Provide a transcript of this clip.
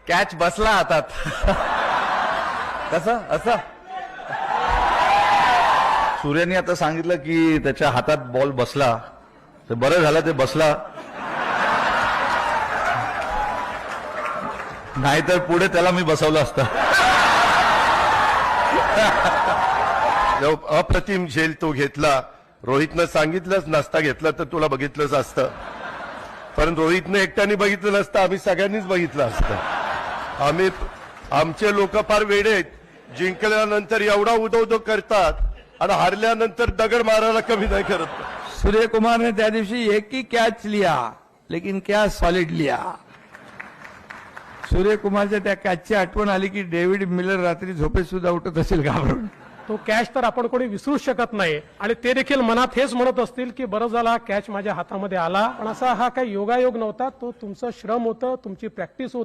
Catch बसला हातात. कसं असं सूर्याने आता सांगितलं की त्याच्या हातात बॉल बसला, ते बरं झालं ते बसला, नाहीतर पुढे त्याला मी बसवलं असतं. अप्रतिम झेल तो घेतला. रोहितनं सांगितलंच नसता घेतलं तर तुला बघितलंच असतं, पण रोहितनं एकट्याने बघितलं नसतं, आम्ही सगळ्यांनीच बघितलं असतं. आमचे लोक फार वेडे आहेत. जिंकल्यानंतर एवढा उदो करतात आणि हारल्यानंतर दगड मारायला कमी नाही करत. सूर्य कुमार ने त्या दिवशी एक ही कैच लिया, लेकिन क्या सॉलिड लिया. सूर्य कुमारच्या त्या कॅचची आठवण आली की डेव्हिड मिलर रात्री झोपेत सुद्धा उठत असेल घाबरून. तो कॅच तर आपण कोणी विसरूच शकत नाही आणि ते देखील मनात हेच म्हणत असतील की बरं झाला कॅच माझ्या हातामध्ये आला. पण असा हा काही योगायोग नव्हता, तो तुमचं श्रम होतं, तुमची प्रॅक्टिस होती.